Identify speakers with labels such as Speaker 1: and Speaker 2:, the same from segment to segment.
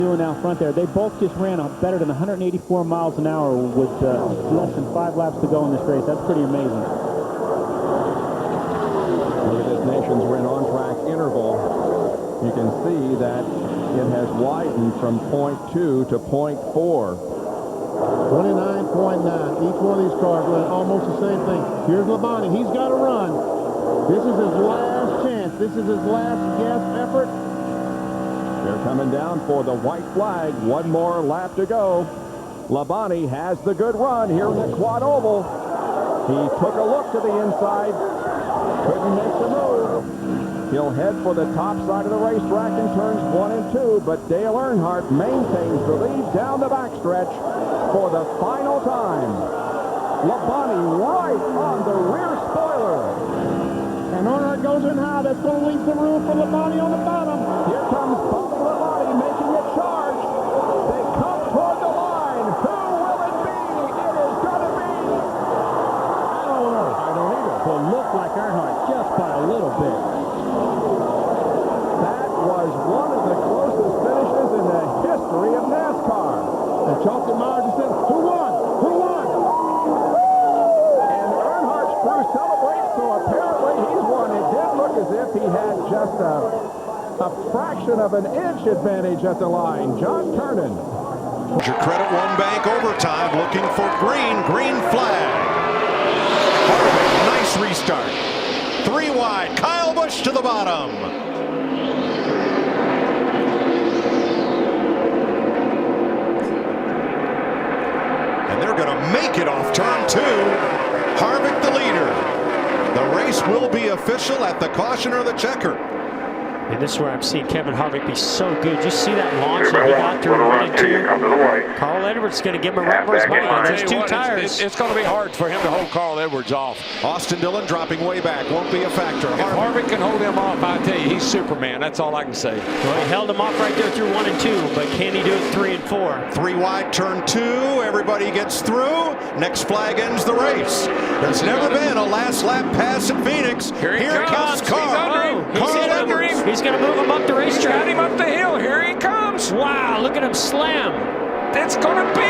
Speaker 1: Doing out front there. They both just ran better than 184 miles an hour with less than 5 laps to go in this race. That's pretty amazing.
Speaker 2: Look at this Nations Win on-track interval. You can see that it has widened from .2 to .4.
Speaker 3: 29.9. Each one of these cars went almost the same thing. Here's Labonte. He's got to run. This is his last chance. This is his last gasp effort.
Speaker 2: They're coming down for the white flag. One more lap to go. Labonte has the good run here in the quad oval. He took a look to the inside. Couldn't make the move. He'll head for the top side of the racetrack in turns 1 and 2, but Dale Earnhardt maintains the lead down the backstretch for the final time. Labonte right on the rear spoiler.
Speaker 3: And Earnhardt goes in high. That's going to leave some room for Labonte on the bottom.
Speaker 2: Here comes Labonte making a charge. They come toward the line. Who will it be? It is going to be.
Speaker 1: I don't know. I don't either. It looked like Earnhardt just by a little bit.
Speaker 2: That was one of the closest finishes in the history of NASCAR.
Speaker 3: And Chalky Myers just said, who won? Who won?
Speaker 2: And Earnhardt's crew celebrates, so apparently he's won. It did look as if he had just a fraction of an inch advantage at the line. John Kernan.
Speaker 4: Your Credit One Bank overtime looking for green flag. Harvick, nice restart. 3 wide, Kyle Busch to the bottom. And they're going to make it off turn 2. Harvick the leader. The race will be official at the caution or the checker.
Speaker 5: And this is where I'm seeing Kevin Harvick be so good. You see that launch that he got through 1 and 2. Carl Edwards is going to give him a run for his money on those 2 tires.
Speaker 6: It's going to be hard for him to hold Carl Edwards off.
Speaker 4: Austin Dillon dropping way back. Won't be a factor.
Speaker 6: If Harvick can hold him off, I tell you, he's Superman. That's all I can say.
Speaker 5: Well, he held him off right there through 1 and 2, but can he do it 3 and 4?
Speaker 4: 3 wide, turn 2. Everybody gets through. Next flag ends the race. There's never been a last lap pass at Phoenix.
Speaker 6: Here comes
Speaker 4: Carl.
Speaker 6: He's under him.
Speaker 5: He's
Speaker 6: under him.
Speaker 5: He's going to move him up the racetrack.
Speaker 6: Got him up the hill. Here he comes.
Speaker 5: Wow, look at him slam.
Speaker 6: It's going to be.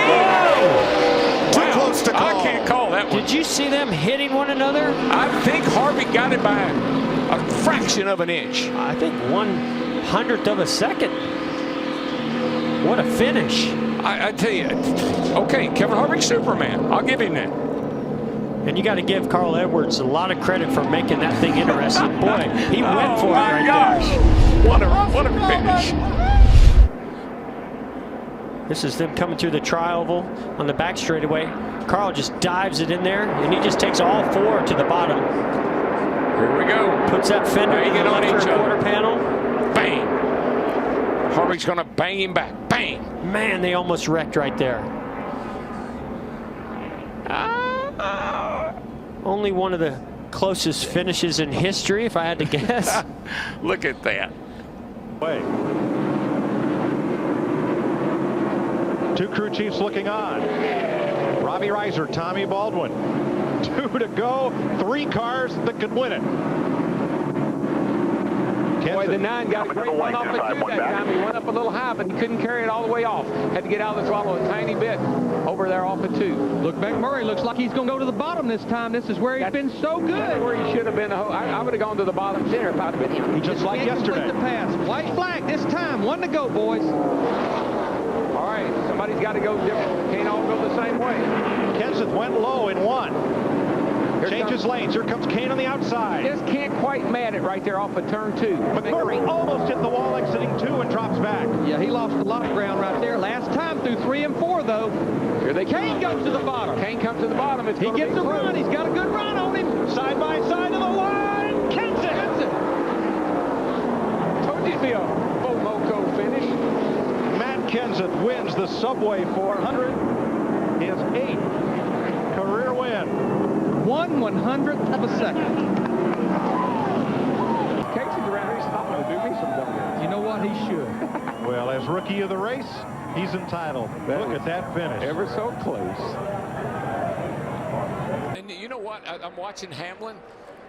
Speaker 4: Too close to call.
Speaker 6: I can't call that one.
Speaker 5: Did you see them hitting one another?
Speaker 6: I think Harvick got it by a fraction of an inch.
Speaker 5: I think 1/100th of a second. What a finish.
Speaker 6: I tell you, okay, Kevin Harvick, Superman. I'll give him that.
Speaker 5: And you got to give Carl Edwards a lot of credit for making that thing interesting. Boy, he went for it right there.
Speaker 6: What a finish.
Speaker 5: This is them coming through the tri-oval on the back straightaway. Carl just dives it in there, and he just takes all 4 to the bottom.
Speaker 6: Here we go.
Speaker 5: Puts that fender in the
Speaker 6: on each
Speaker 5: quarter panel.
Speaker 6: Bang. Harvick's going to bang him back. Bang.
Speaker 5: Man, they almost wrecked right there. Only one of the closest finishes in history, if I had to guess.
Speaker 6: Look at that.
Speaker 7: Way. 2 crew chiefs looking on. Robbie Reiser, Tommy Baldwin. 2 to go. 3 cars that could win it.
Speaker 8: Boy, the 9 got a great one off the 2 that time. He went up a little high, but he couldn't carry it all the way off. Had to get out of the throttle a tiny bit over there off the 2.
Speaker 9: Look, McMurray looks like he's going to go to the bottom this time. This is where he's been so good.
Speaker 8: That's where he should have been. I would have gone to the bottom center if I'd have been him.
Speaker 9: He
Speaker 7: just like yesterday.
Speaker 9: The pass. White flag this time. 1 to go, boys.
Speaker 8: All right, somebody's got to go different. Can't all go the same way.
Speaker 7: Kenseth went low in 1. Changes lanes. Here comes Kane on the outside.
Speaker 8: Just can't quite mat it right there off of turn 2.
Speaker 7: McMurray almost hit the wall exiting 2 and drops back.
Speaker 9: Yeah, he lost a lot of ground right there. Last time through 3 and 4, though.
Speaker 8: Here they
Speaker 9: Kane goes to the bottom.
Speaker 8: Kane comes to the bottom. He
Speaker 9: gets a run. He's got a good run on him. Side by side to the line. Kenseth.
Speaker 8: Told you it'd be a Moco finish.
Speaker 7: Matt Kenseth wins the Subway 400. His 8th career win.
Speaker 9: 1/100th of a second.
Speaker 8: Casey's around here. He's not going to do me some donuts.
Speaker 9: You know what? He should.
Speaker 7: Well, as rookie of the race, he's entitled. Look at that finish.
Speaker 8: Ever so close.
Speaker 6: And you know what? I'm watching Hamlin.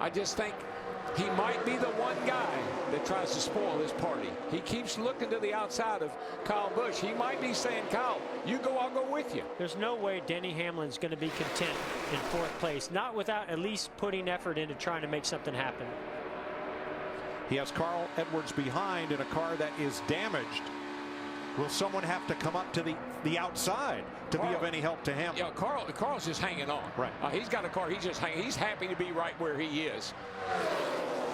Speaker 8: I just think he might be the one guy that tries to spoil this party. He keeps looking to the outside of Kyle Busch. He might be saying, Kyle, you go, I'll go with you.
Speaker 5: There's no way Denny Hamlin's going to be content in 4th place, not without at least putting effort into trying to make something happen.
Speaker 4: He has Carl Edwards behind in a car that is damaged. Will someone have to come up to the outside to be of any help to Hamlin?
Speaker 8: Yeah, Carl's just hanging on.
Speaker 4: Right.
Speaker 8: He's got a car. He's just hanging. He's happy to be right where he is.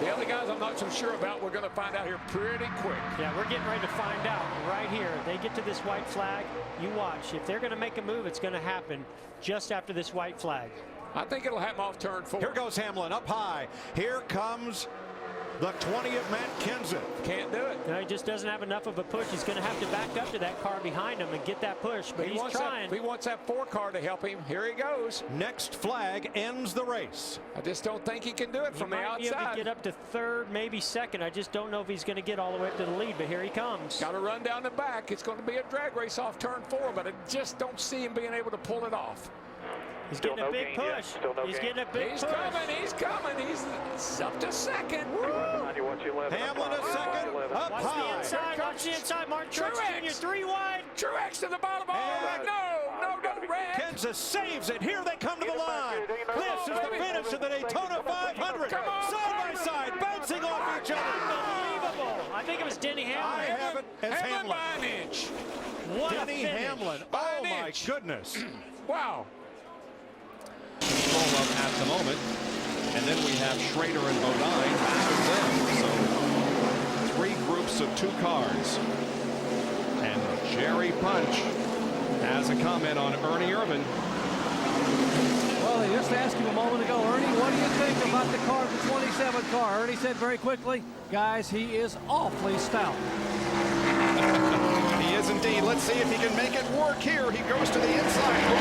Speaker 8: The other guys I'm not so sure about. We're going to find out here pretty quick.
Speaker 5: Yeah, we're getting ready to find out right here. They get to this white flag. You watch. If they're going to make a move, it's going to happen just after this white flag.
Speaker 8: I think it'll happen off turn 4.
Speaker 4: Here goes Hamlin up high. Here comes the 20 of Matt Kenseth.
Speaker 8: Can't do it.
Speaker 5: No, he just doesn't have enough of a push. He's going to have to back up to that car behind him and get that push, but he's trying.
Speaker 8: He wants that 4 car to help him. Here he goes.
Speaker 4: Next flag ends the race.
Speaker 8: I just don't think he can do it from the outside.
Speaker 5: He might be able to get up to 3rd, maybe 2nd. I just don't know if he's going to get all the way up to the lead, but here he comes.
Speaker 8: Got to run down the back. It's going to be a drag race off turn 4, but I just don't see him being able to pull it off.
Speaker 5: He's getting a big push. He's getting a big push.
Speaker 8: He's coming. He's up to 2nd.
Speaker 4: Hamlin a 2nd. Up high.
Speaker 5: Watch the inside. Martin Truex Jr. 3 wide.
Speaker 8: Truex to the bottom. No, red.
Speaker 4: Kenseth saves it. Here they come to the line. This is the finish of the Daytona 500. Side by side, bouncing off each other.
Speaker 5: Unbelievable. I think it was Denny Hamlin.
Speaker 4: I have it as Hamlin.
Speaker 8: By an inch.
Speaker 5: What
Speaker 4: Denny
Speaker 5: a finish.
Speaker 4: Hamlin. Oh, my goodness.
Speaker 8: Wow.
Speaker 2: Control of at the moment. And then we have Schrader and Bodine after them. So 3 groups of 2 cars. And Jerry Punch has a comment on Ernie Irvan.
Speaker 10: Well, they just asked him a moment ago, Ernie, what do you think about the car, the 27 car? Ernie said very quickly, guys, he is awfully stout.
Speaker 2: He is indeed. Let's see if he can make it work here. He goes to the inside.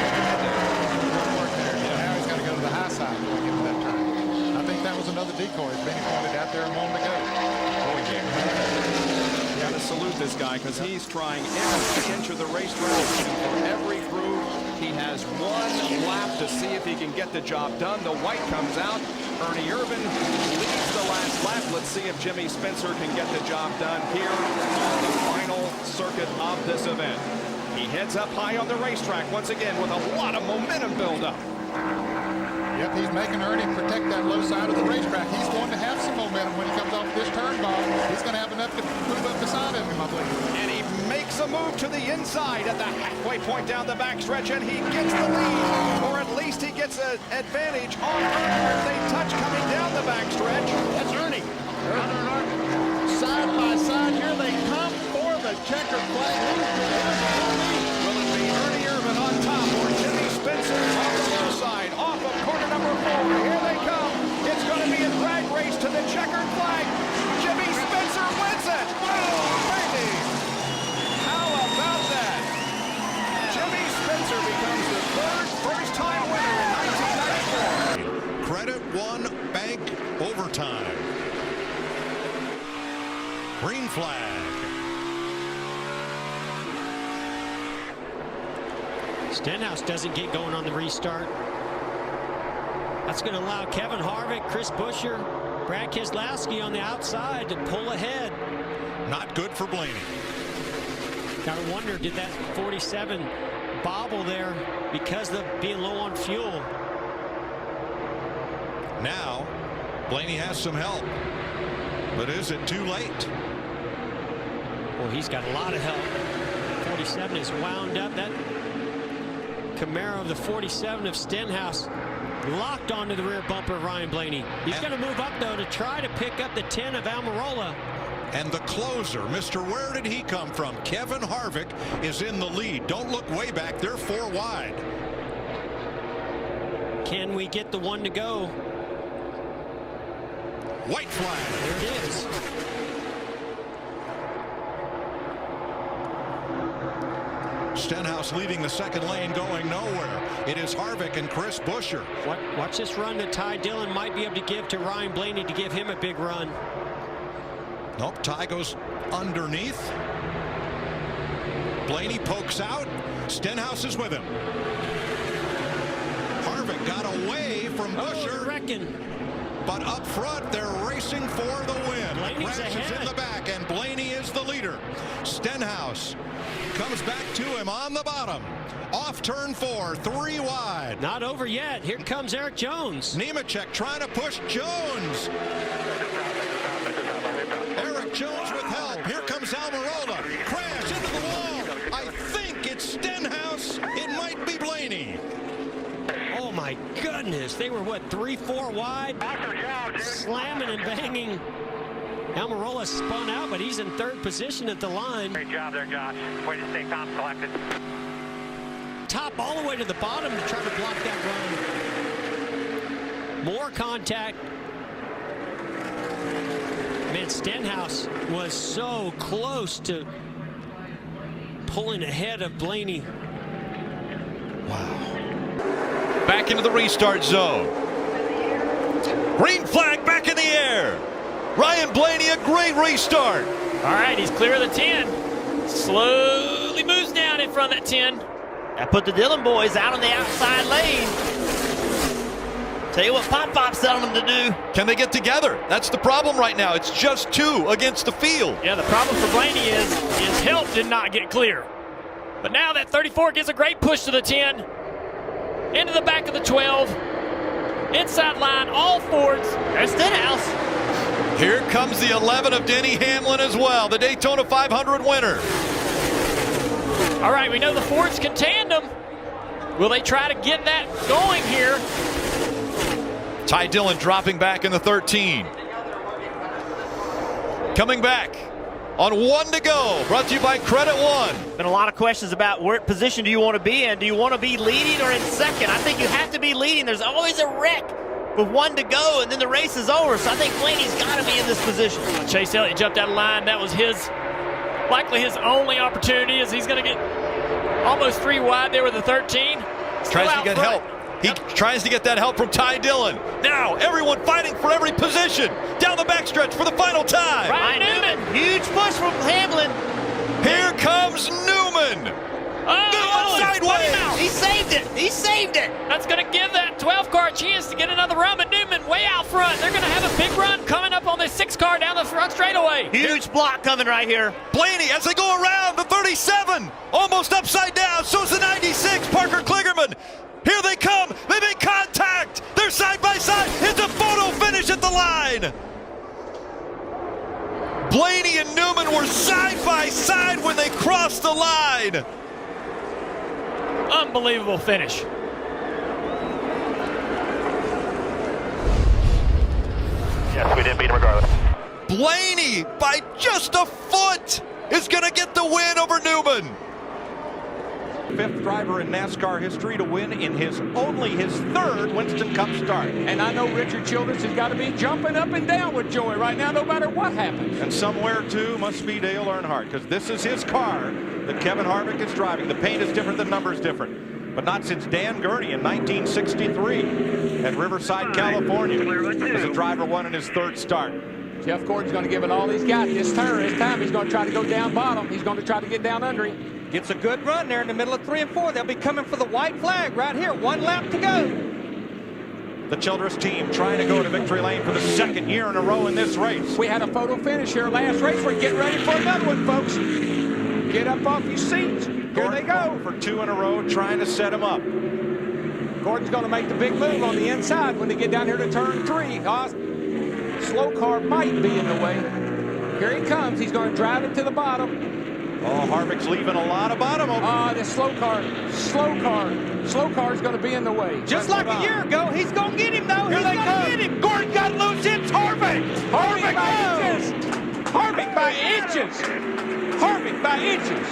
Speaker 11: Work there. Now he's got to go to the high side to get to that turn. I think that was another decoy. Benny pointed out there a moment ago.
Speaker 2: Got to salute this guy because he's trying every inch of the racetrack. For every groove, he has 1 lap to see if he can get the job done. The white comes out. Ernie Irvan leads the last lap. Let's see if Jimmy Spencer can get the job done here on the final circuit of this event. He heads up high on the racetrack once again with a lot of momentum buildup.
Speaker 11: Yep, he's making Ernie protect that low side of the racetrack. He's going to have some momentum when he comes off this turn, Bob. He's going to have enough to move up beside him, I believe.
Speaker 2: And he makes a move to the inside at the halfway point down the backstretch, and he gets the lead, or at least he gets an advantage on Ernie as they touch coming down the backstretch.
Speaker 3: That's Ernie. Side by side here they come for the checkered flag.
Speaker 2: Will it be Ernie Irvan on top or Jimmy Spencer on the low side off of corner number 4? Here they come. It's going to be a drag race to the checkered flag. Jimmy Spencer wins it. Oh, baby. How about that? Jimmy Spencer becomes the 3rd first-time winner in 1994.
Speaker 4: Credit one bank overtime. Green flag.
Speaker 5: Stenhouse doesn't get going on the restart. That's going to allow Kevin Harvick, Chris Buescher, Brad Keselowski on the outside to pull ahead.
Speaker 4: Not good for Blaney.
Speaker 5: Gotta wonder, did that 47 bobble there because of being low on fuel?
Speaker 4: Now, Blaney has some help. But is it too late?
Speaker 5: Well, he's got a lot of help. 47 is wound up. That Camaro of the 47 of Stenhouse locked onto the rear bumper of Ryan Blaney. He's going to move up, though, to try to pick up the 10 of Almirola.
Speaker 4: And the closer, Mr. Where did he come from? Kevin Harvick is in the lead. Don't look way back. They're 4 wide.
Speaker 5: Can we get the 1 to go?
Speaker 4: White flag.
Speaker 5: There it is.
Speaker 4: Stenhouse leading the 2nd lane, going nowhere. It is Harvick and Chris Buescher.
Speaker 5: Watch this run that Ty Dillon might be able to give to Ryan Blaney to give him a big run.
Speaker 4: Nope, Ty goes underneath. Blaney pokes out. Stenhouse is with him. Harvick got away from Buescher.
Speaker 5: I reckon
Speaker 4: But up front, they're racing for the win.
Speaker 5: Blaney's
Speaker 4: Crash is
Speaker 5: ahead.
Speaker 4: in the back, and Blaney is the leader. Stenhouse comes back to him on the bottom. Off turn 4, 3 wide.
Speaker 5: Not over yet. Here comes Eric Jones.
Speaker 4: Nemechek trying to push Jones. Eric Jones with help. Here comes Almirola. Crash into the wall. I think it's Stenhouse. It might be Blaney.
Speaker 5: Oh my goodness. They were what, 3-4 wide? Slamming and banging. Almirola spun out, but he's in 3rd position at the line.
Speaker 9: Great job there, Josh. Way to stay calm, collected.
Speaker 5: Top all the way to the bottom to try to block that run. More contact. Man, Stenhouse was so close to pulling ahead of Blaney.
Speaker 4: Back into the restart zone. Green flag back in the air. Ryan Blaney, a great restart.
Speaker 12: All right, he's clear of the 10. Slowly moves down in front of that 10. That put the Dillon boys out on the outside lane. Tell you what Pop's telling them to do.
Speaker 4: Can they get together? That's the problem right now. It's just 2 against the field.
Speaker 12: Yeah, the problem for Blaney is his help did not get clear. But now that 34 gives a great push to the 10. Into the back of the 12. Inside line, all Fords. There's Stenhouse.
Speaker 4: Here comes the 11 of Denny Hamlin as well, the Daytona 500 winner.
Speaker 12: All right, we know the Fords can tandem. Will they try to get that going here?
Speaker 4: Ty Dillon dropping back in the 13. Coming back on 1 to go. Brought to you by Credit One.
Speaker 12: Been a lot of questions about what position do you want to be in. Do you want to be leading or in second? I think you have to be leading. There's always a wreck with 1 to go, and then the race is over. So I think Blaney's got to be in this position. Chase Elliott jumped out of line. That was likely his only opportunity, as he's going to get almost 3 wide there with the 13.
Speaker 4: Tries to get help. He tries to get that help from Ty Dillon. Now everyone fighting for every position. Down the backstretch for the final time.
Speaker 12: Ryan Newman. Huge push from Hamlin.
Speaker 4: Here comes Newman.
Speaker 12: Oh,
Speaker 4: sideways.
Speaker 12: He saved it. He saved it. That's going to give that 12 car a chance to get another run. But Newman way out front. They're going to have a big run coming up on this 6 car down the front straightaway. Huge block coming right here.
Speaker 4: Blaney as they go around the 37. Almost upside down. So's the 96. Parker Kligerman. Here they come. They make contact. They're side by side. It's a photo finish at the line. Blaney and Newman were side by side when they crossed the line.
Speaker 12: Unbelievable finish.
Speaker 9: Yes, we did beat him regardless.
Speaker 4: Blaney, by just a foot, is going to get the win over Newman.
Speaker 2: 5th driver in NASCAR history to win in only his 3rd Winston Cup start.
Speaker 8: And I know Richard Childress has got to be jumping up and down with joy right now, no matter what happens.
Speaker 2: And somewhere, too, must be Dale Earnhardt, because this is his car that Kevin Harvick is driving. The paint is different, the number's different. But not since Dan Gurney in 1963 at Riverside, California, as a driver won in his 3rd start.
Speaker 8: Jeff Gordon's going to give it all he's got this turn. This time he's going to try to go down bottom. He's going to try to get down under him.
Speaker 9: Gets a good run there in the middle of 3 and 4. They'll be coming for the white flag right here. 1 lap to go.
Speaker 2: The Childress team trying to go to victory lane for the 2nd year in a row in this race.
Speaker 8: We had a photo finish here last race. We're getting ready for another one, folks. Get up off your seats. Here they go.
Speaker 2: For 2 in a row, trying to set him up.
Speaker 8: Gordon's going to make the big move on the inside when they get down here to turn 3. Slow car might be in the way. Here he comes. He's going to drive it to the bottom.
Speaker 2: Oh, Harvick's leaving a lot of bottom open.
Speaker 8: This slow car is going to be in the way.
Speaker 9: Just like a year ago, he's going to get him, though.
Speaker 8: Here
Speaker 9: He's
Speaker 8: they
Speaker 9: going to
Speaker 8: come.
Speaker 9: get him. Gordon got loose. It's Harvick.
Speaker 8: Harvick by
Speaker 9: goes.
Speaker 8: inches. Harvick by inches. Harvick by inches.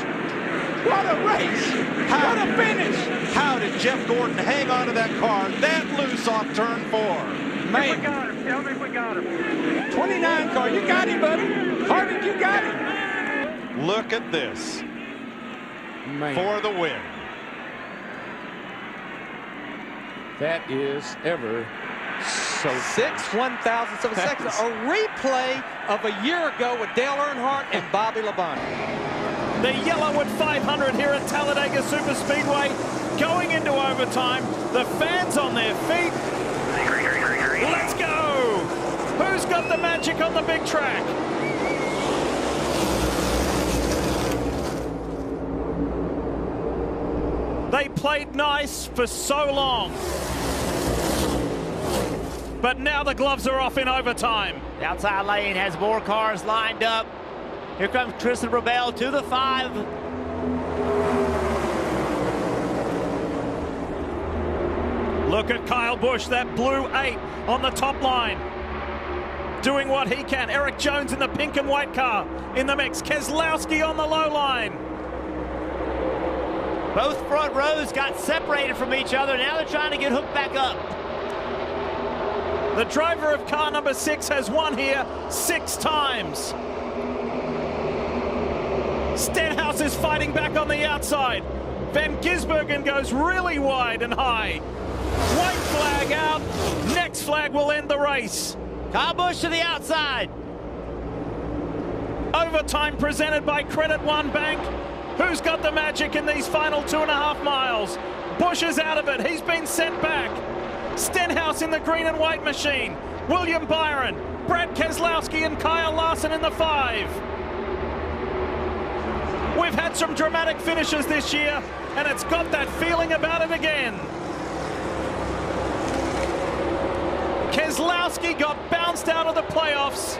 Speaker 8: What a race. What a finish.
Speaker 2: How did Jeff Gordon hang on to that car that loose off turn 4?
Speaker 8: Man.
Speaker 9: We got him. Tell me we got him.
Speaker 8: 29 car. You got him, buddy. Harvick, you got him.
Speaker 2: Look at this.
Speaker 8: Man.
Speaker 2: For the win.
Speaker 8: That is ever so
Speaker 9: 6/1000ths of a second. A replay of a year ago with Dale Earnhardt and Bobby Labonte.
Speaker 12: The Yellowwood 500 here at Talladega Superspeedway going into overtime. The fans on their feet. Let's go!
Speaker 13: Who's got the magic on the big track? They played nice for so long. But now the gloves are off in overtime.
Speaker 12: The outside lane has more cars lined up. Here comes Tristan Rebel to the 5.
Speaker 13: Look at Kyle Busch, that blue 8 on the top line. Doing what he can. Eric Jones in the pink and white car in the mix. Keselowski on the low line.
Speaker 12: Both front rows got separated from each other. Now they're trying to get hooked back up.
Speaker 13: The driver of car number 6 has won here 6 times. Stenhouse is fighting back on the outside. Van Gisbergen goes really wide and high. White flag out. Next flag will end the race.
Speaker 12: Kyle Busch to the outside.
Speaker 13: Overtime presented by Credit One Bank. Who's got the magic in these final 2.5 miles? Busch is out of it. He's been sent back. Stenhouse in the green and white machine. William Byron, Brad Keselowski and Kyle Larson in the 5. We've had some dramatic finishes this year, and it's got that feeling about it again. Keselowski got bounced out of the playoffs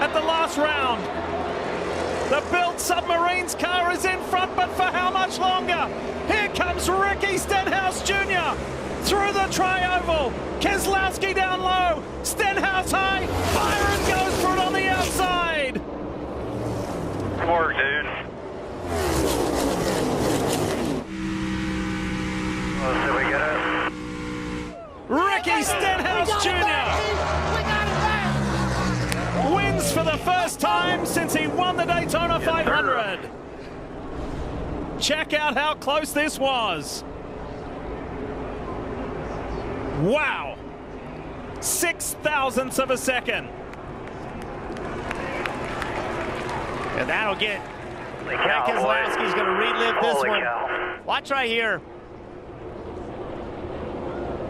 Speaker 13: at the last round. The Built Submarines car is in front, but for how much longer? Here comes Ricky Stenhouse Jr. through the tri-oval. Keselowski down low, Stenhouse high. Byron goes for it on the outside.
Speaker 14: Good work, dude. Let's see if we get it.
Speaker 13: Ricky Stenhouse Jr. wins for the first time since he won the Daytona 500. Check out how close this was. Wow. 0.06 of a second.
Speaker 12: And that'll get Brad Keselowski's going to relive this one. Watch right here.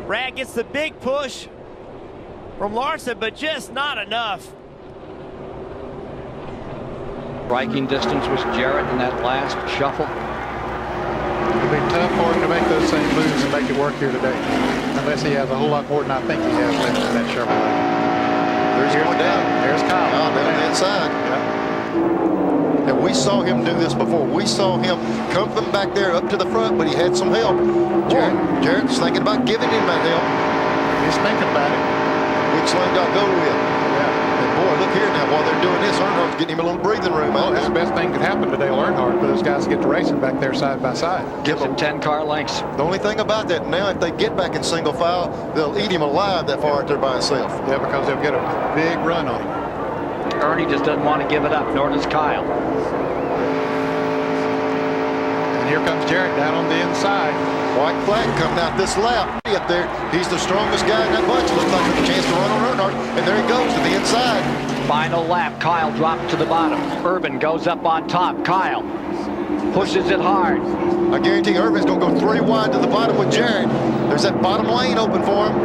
Speaker 12: Brad gets the big push from Larson, but just not enough.
Speaker 15: Striking distance was Jarrett in that last shuffle.
Speaker 11: It'll be tough for him to make those same moves and make it work here today, unless he has a whole lot more than I think he has left in that Chevrolet.
Speaker 16: There's going down.
Speaker 11: There's Kyle.
Speaker 16: Down the inside. Yeah. And we saw him do this before. We saw him come from back there up to the front, but he had some help. Jarrett's thinking about giving him that help.
Speaker 11: He's thinking about it.
Speaker 16: Which lane do I go with? Yeah. And boy, look here now. While they're doing this, Earnhardt's getting him a little breathing room.
Speaker 11: Well, that's the best thing that happened to Dale Earnhardt for those guys to get to racing back there side by side.
Speaker 15: Gives him 10 car lengths.
Speaker 16: The only thing about that now, if they get back in single file, they'll eat him alive that far out there by himself.
Speaker 11: Yeah, because they'll get a big run on him.
Speaker 15: Ernie just doesn't want to give it up, nor does Kyle.
Speaker 11: And here comes Jarrett down on the inside.
Speaker 16: White flag coming out this lap. Up there, he's the strongest guy in that bunch. Looks like there's a chance to run on Earnhardt. And there he goes to the inside.
Speaker 15: Final lap, Kyle drops to the bottom. Urban goes up on top. Kyle pushes it hard.
Speaker 16: I guarantee Urban's going to go 3 wide to the bottom with Jarrett. There's that bottom lane open for him.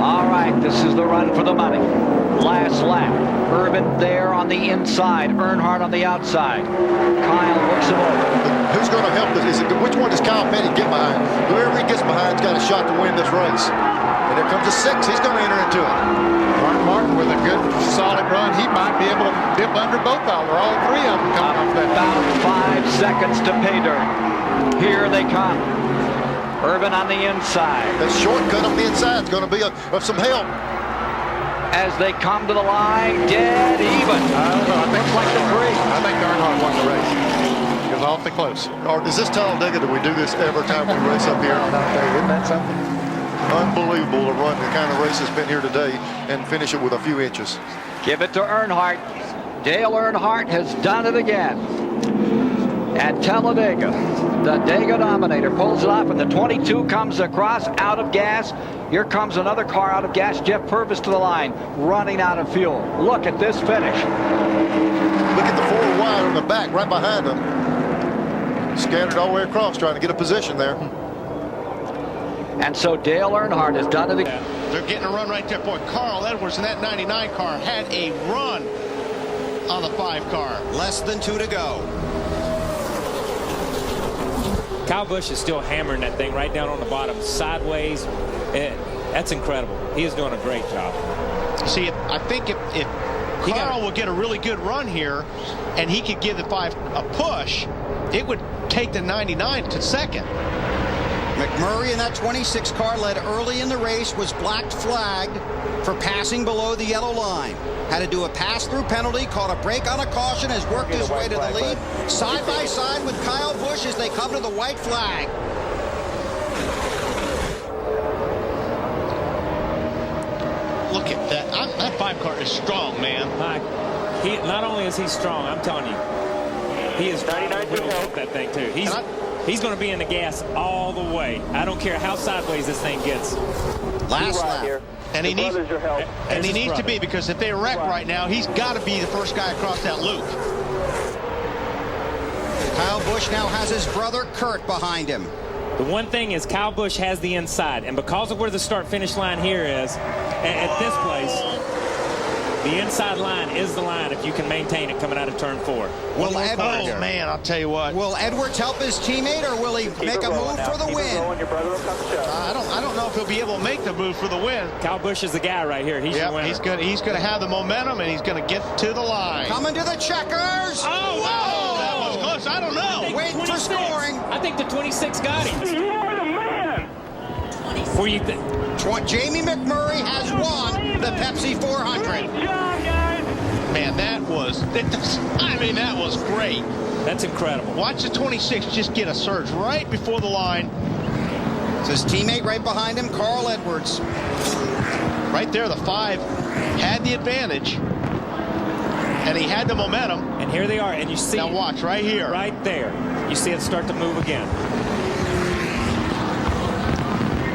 Speaker 15: All right, this is the run for the money. Last lap. Urban there on the inside. Earnhardt on the outside. Kyle looks him over.
Speaker 16: Who's going to help this? Which one does Kyle Petty get behind? Whoever he gets behind's got a shot to win this race. And there comes a 6. He's going to enter into it.
Speaker 11: Martin with a good, solid run. He might be able to dip under both of them, or all 3 of them coming off that.
Speaker 15: About 5 seconds to pay dirt. Here they come. Urban on the inside.
Speaker 16: That shortcut on the inside is going to be of some help.
Speaker 15: As they come to the line, dead even.
Speaker 11: I don't know. I think
Speaker 15: looks like the 3.
Speaker 11: I think Earnhardt won the race. It was awfully close.
Speaker 16: Or is this Talladega that we do this every time we race up here?
Speaker 11: Isn't that something?
Speaker 16: Unbelievable to run the kind of race that's been here today and finish it with a few inches.
Speaker 15: Give it to Earnhardt. Dale Earnhardt has done it again. At Talladega, the Dega Dominator pulls it off, and the 22 comes across out of gas. Here comes another car out of gas. Jeff Purvis to the line, running out of fuel. Look at this finish.
Speaker 16: Look at the 4 wide on the back right behind them. Scattered all the way across, trying to get a position there.
Speaker 15: And so Dale Earnhardt has done it again.
Speaker 3: They're getting a run right there. Boy, Carl Edwards in that 99 car had a run on the 5 car.
Speaker 17: Less than 2 to go.
Speaker 18: Kyle Busch is still hammering that thing right down on the bottom, sideways. That's incredible. He is doing a great job.
Speaker 3: See, I think if Carl will get a really good run here, and he could give the 5 a push, it would take the 99 to second.
Speaker 17: McMurray in that 26 car led early in the race, was blacked flagged for passing below the yellow line. Had to do a pass-through penalty, caught a break on a caution, has worked his way to the lead. Side by side with Kyle Busch as they come to the white flag.
Speaker 3: Look at that. That 5 car is strong, man.
Speaker 18: Not only is he strong, I'm telling you, he is driving really well that thing too. He's going to be in the gas all the way. I don't care how sideways this thing gets.
Speaker 17: Last lap.
Speaker 3: And he needs to be, because if they wreck right now, he's got to be the first guy across that loop.
Speaker 17: Kyle Busch now has his brother Kurt behind him.
Speaker 18: The one thing is Kyle Busch has the inside, and because of where the start-finish line here is, at this place, the inside line is the line if you can maintain it coming out of turn 4.
Speaker 17: Will Edwards,
Speaker 3: man, I'll tell you what.
Speaker 17: Will Edwards help his teammate, or will he make a move for the win?
Speaker 3: I don't know if he'll be able to make the move for the win.
Speaker 18: Kyle Busch is the guy right here. He's your winner.
Speaker 3: He's going to have the momentum, and he's going to get to the line.
Speaker 17: Coming to the checkers.
Speaker 3: Oh, whoa! That was close. I don't know.
Speaker 17: Waiting for scoring.
Speaker 18: I think the 26 got him.
Speaker 14: You are the man.
Speaker 18: Where you think?
Speaker 17: Jamie McMurray has won the Pepsi 400.
Speaker 3: Man, that was great.
Speaker 18: That's incredible.
Speaker 3: Watch the 26 just get a surge right before the line.
Speaker 17: It's his teammate right behind him, Carl Edwards.
Speaker 3: Right there, the 5 had the advantage, and he had the momentum.
Speaker 18: And here they are, and you see.
Speaker 3: Now watch right here.
Speaker 18: Right there. You see it start to move again.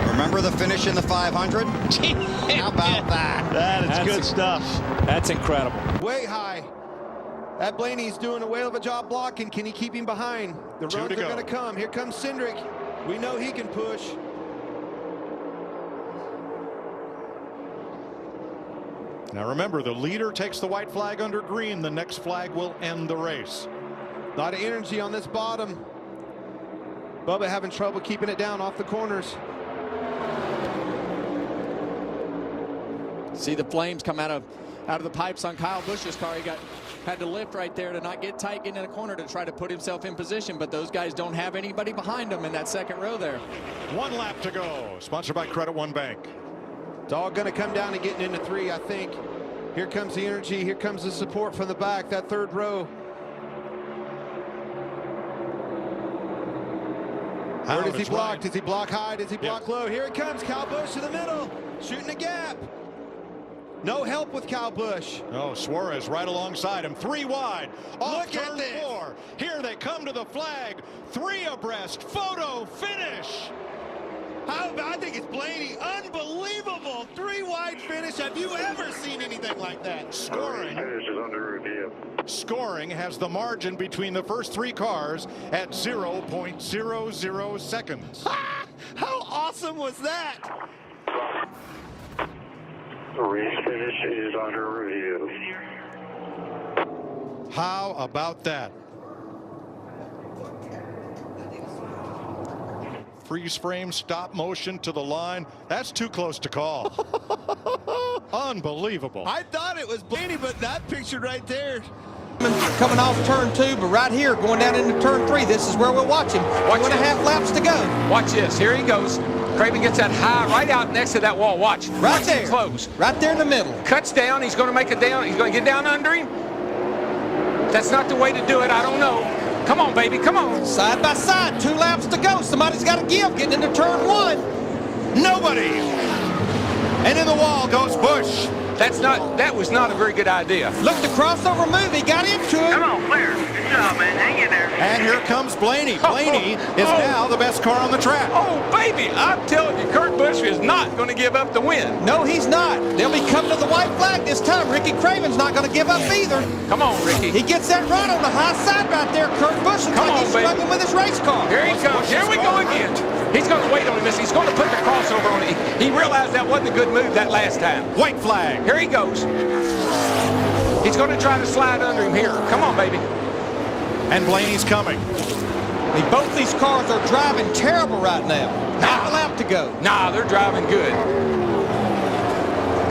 Speaker 17: Remember the finish in the 500? How about that?
Speaker 3: That's good stuff.
Speaker 18: That's incredible.
Speaker 19: Way high. That Blaney's doing a whale of a job blocking. Can he keep him behind? The runs are going to come. Here comes Cindric. We know he can push.
Speaker 7: Now remember, the leader takes the white flag under green. The next flag will end the race.
Speaker 19: A lot of energy on this bottom. Bubba having trouble keeping it down off the corners.
Speaker 9: See the flames come out of the pipes on Kyle Busch's car. He had to lift right there to not get tight, get in a corner to try to put himself in position, but those guys don't have anybody behind them in that second row there.
Speaker 7: 1 lap to go. Sponsored by Credit One Bank.
Speaker 19: It's all going to come down to getting into 3, I think. Here comes the energy. Here comes the support from the back, that 3rd row. Where does he block? Does he block high? Does he block low? Here it comes. Kyle Busch to the middle, shooting a gap. No help with Kyle Busch.
Speaker 7: Oh, Suarez right alongside him. 3 wide. Off
Speaker 19: Look at
Speaker 7: turn
Speaker 19: this.
Speaker 7: 4. Here they come to the flag. 3 abreast. Photo finish.
Speaker 19: I think it's Blaney. Unbelievable. 3 wide finish. Have you ever seen anything like that?
Speaker 7: Scoring.
Speaker 14: Finish is under review.
Speaker 7: Scoring has the margin between the first 3 cars at 0.00 seconds.
Speaker 19: How awesome was that?
Speaker 14: Race finish is under review.
Speaker 7: How about that? Freeze frame, stop motion to the line. That's too close to call. Unbelievable.
Speaker 19: I thought it was Blaney, but that picture right there.
Speaker 9: Coming off turn 2, but right here going down into turn 3, this is where we'll watch him. 2.5 laps to go.
Speaker 8: Watch this. Here he goes. Craven gets that high right out next to that wall. Watch.
Speaker 9: Right there.
Speaker 8: Close.
Speaker 9: Right there in the middle.
Speaker 8: Cuts down. He's going to make it down. He's going to get down under him. That's not the way to do it. I don't know. Come on, baby. Come on.
Speaker 9: Side by side. 2 laps to go. Somebody's got to give. Getting into turn 1.
Speaker 7: Nobody. And in the wall goes Busch.
Speaker 8: That was not a very good idea.
Speaker 9: Look, the crossover move. He got into it.
Speaker 14: Come on, clear. Good job, man. Hang in there.
Speaker 7: And here comes Blaney. Blaney is now the best car on the track.
Speaker 8: Oh, baby. I'm telling you, Kurt Busch is not going to give up the win.
Speaker 9: No, he's not. They'll be coming to the white flag this time. Ricky Craven's not going to give up either.
Speaker 8: Come on, Ricky.
Speaker 9: He gets that run on the high side right there. Kurt Busch looks like he's struggling with his race car.
Speaker 8: Here he comes. Here we go again. He's going to wait on him. He's going to put the cross whistle over on it. He realized that wasn't a good move that last time.
Speaker 7: White flag.
Speaker 8: Here he goes. He's going to try to slide under him here. Come on, baby.
Speaker 7: And Blaney's coming.
Speaker 10: Both these cars are driving terrible right now. Half a lap to go.
Speaker 8: Nah, they're driving good.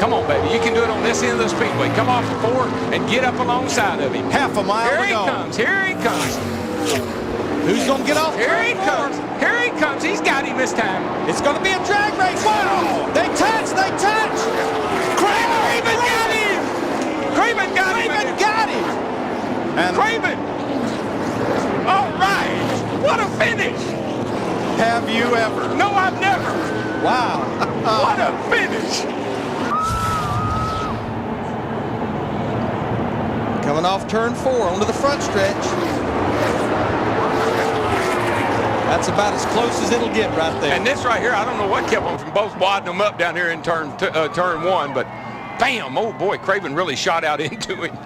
Speaker 8: Come on, baby. You can do it on this end of the speedway. Come off the 4 and get up alongside of him.
Speaker 7: Half a mile
Speaker 8: Here
Speaker 7: to
Speaker 8: he
Speaker 7: go.
Speaker 8: comes. Here he comes.
Speaker 10: Who's going to get off?
Speaker 8: Here he comes. Here he comes. He's got him this time.
Speaker 10: It's going to be a drag race. Wow! They touch. They touch.
Speaker 8: Craven got him. Craven got him.
Speaker 10: Craven got him.
Speaker 7: And
Speaker 8: Craven. All right. What a finish.
Speaker 7: have you ever?
Speaker 8: No, I've never.
Speaker 10: Wow.
Speaker 8: What a finish.
Speaker 10: Coming off turn 4 onto the front stretch. That's about as close as it'll get right there.
Speaker 8: And this right here, I don't know what kept them from both wadding them up down here in turn 1, but bam, oh boy, Craven really shot out into him.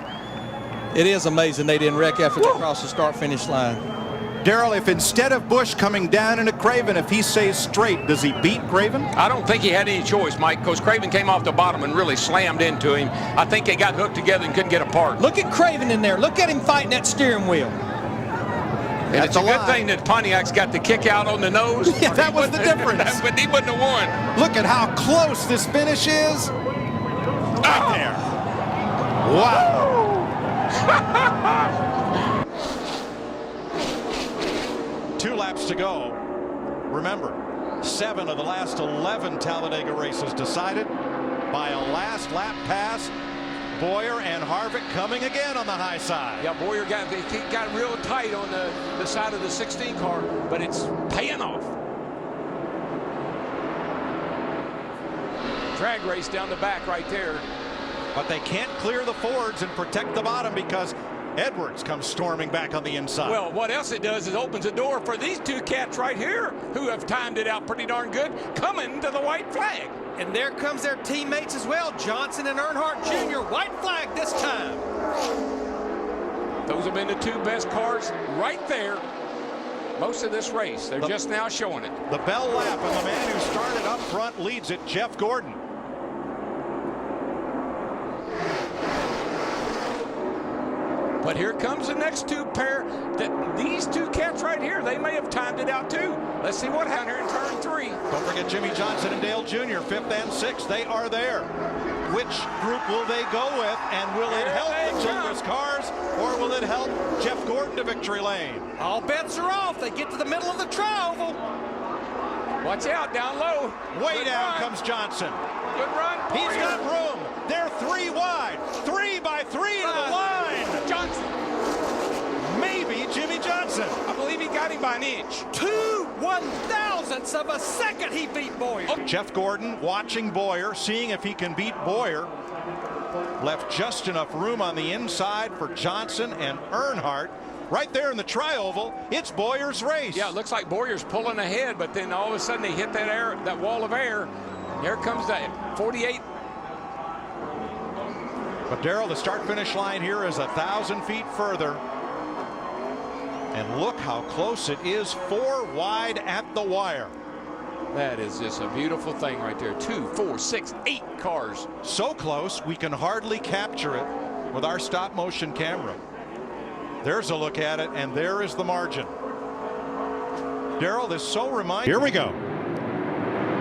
Speaker 10: It is amazing they didn't wreck after they crossed the start-finish line.
Speaker 7: Darrell, if instead of Busch coming down into Craven, if he stays straight, does he beat Craven?
Speaker 8: I don't think he had any choice, Mike, because Craven came off the bottom and really slammed into him. I think they got hooked together and couldn't get apart.
Speaker 10: Look at Craven in there. Look at him fighting that steering wheel.
Speaker 8: And it's a good thing that Pontiac's got the kick out on the nose.
Speaker 7: Yeah, that was the difference.
Speaker 8: But he wouldn't have won.
Speaker 7: Look at how close this finish is. Right there. Wow.
Speaker 19: 2 laps to go. Remember, 7 of the last 11 Talladega races decided by a last lap pass. Boyer and Harvick coming again on the high side.
Speaker 8: Yeah, Boyer got real tight on the side of the 16 car, but it's paying off. Drag race down the back right there.
Speaker 19: But they can't clear the Fords and protect the bottom because Edwards comes storming back on the inside.
Speaker 8: Well, what else it does is opens a door for these 2 cats right here who have timed it out pretty darn good, coming to the white flag.
Speaker 10: And there comes their teammates as well, Johnson and Earnhardt Jr. White flag this time.
Speaker 8: Those have been the 2 best cars right there most of this race. They're just now showing it.
Speaker 19: The bell lap, and the man who started up front leads it, Jeff Gordon.
Speaker 8: But here comes the next 2 pair. These 2 cats right here, they may have timed it out too. Let's see what happened here in turn 3.
Speaker 19: Don't forget Jimmy Johnson and Dale Jr., 5th and 6th. They are there. Which group will they go with? And will it help the Childress cars, or will it help Jeff Gordon to victory lane?
Speaker 10: All bets are off. They get to the middle of the tri-oval.
Speaker 8: Watch out, down low.
Speaker 19: Way down comes Johnson.
Speaker 8: Good run.
Speaker 19: He's got room. They're 3 wide. 3 by 3 to the line.
Speaker 8: Johnson.
Speaker 19: Maybe Jimmy Johnson.
Speaker 8: I believe he got him by an inch.
Speaker 10: 2/1000ths of a second he beat Boyer.
Speaker 19: Jeff Gordon watching Boyer, seeing if he can beat Boyer. Left just enough room on the inside for Johnson and Earnhardt. Right there in the tri-oval, it's Boyer's race.
Speaker 8: Yeah, it looks like Boyer's pulling ahead, but then all of a sudden they hit that wall of air. Here comes that 48.
Speaker 19: But Darrell, the start-finish line here is 1,000 feet further. And look how close it is, 4 wide at the wire.
Speaker 8: That is just a beautiful thing right there. 2, 4, 6, 8 cars.
Speaker 19: So close, we can hardly capture it with our stop-motion camera. There's a look at it, and there is the margin. Darrell, this so reminds me.
Speaker 7: Here we go.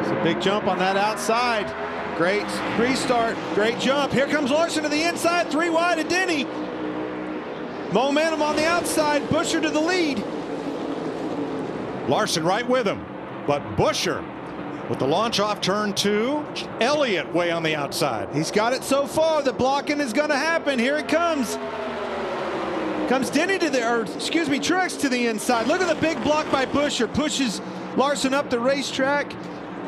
Speaker 7: It's a big jump on that outside. Great restart, great jump. Here comes Larson to the inside, 3 wide of Denny. Momentum on the outside, Buescher to the lead. Larson right with him, but Buescher with the launch off turn 2. Elliott way on the outside. He's got it so far. The blocking is going to happen. Here it comes. Comes Denny to the, or excuse me, Truex to the inside. Look at the big block by Buescher. Pushes Larson up the racetrack.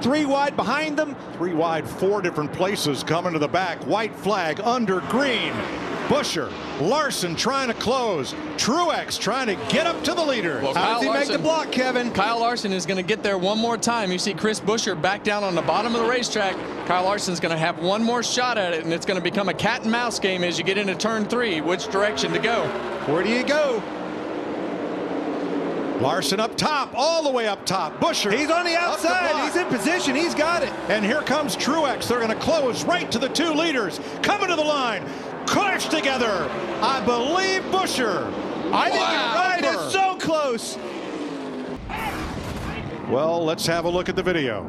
Speaker 7: 3 wide behind them. 3 wide, 4 different places coming to the back. White flag under green. Buescher, Larson trying to close. Truex trying to get up to the leader.
Speaker 9: Well,
Speaker 7: How does he make the block, Kevin?
Speaker 9: Kyle Larson is going to get there one more time. You see Chris Buescher back down on the bottom of the racetrack. Kyle Larson's going to have one more shot at it, and it's going to become a cat and mouse game as you get into turn 3. Which direction to go?
Speaker 7: Where do you go? Larson up top, all the way up top. Buscher.
Speaker 20: He's on the outside. He's in position. He's got it.
Speaker 7: And here comes Truex. They're going to close right to the 2 leaders. Coming to the line. Clash together. I believe Buscher.
Speaker 20: I think you're right. It's so close.
Speaker 7: Well, let's have a look at the video.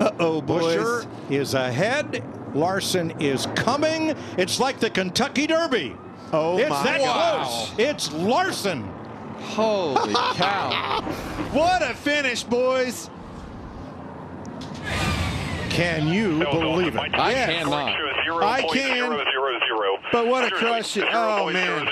Speaker 20: Uh-oh, boys.
Speaker 7: Buscher is ahead. Larson is coming. It's like the Kentucky Derby.
Speaker 20: Oh,
Speaker 7: it's
Speaker 20: my
Speaker 7: that
Speaker 20: God.
Speaker 7: close. It's Larson.
Speaker 9: Holy cow.
Speaker 20: What a finish, boys.
Speaker 7: Can you believe it?
Speaker 9: I cannot.
Speaker 20: I can. But what a crush. Oh, man.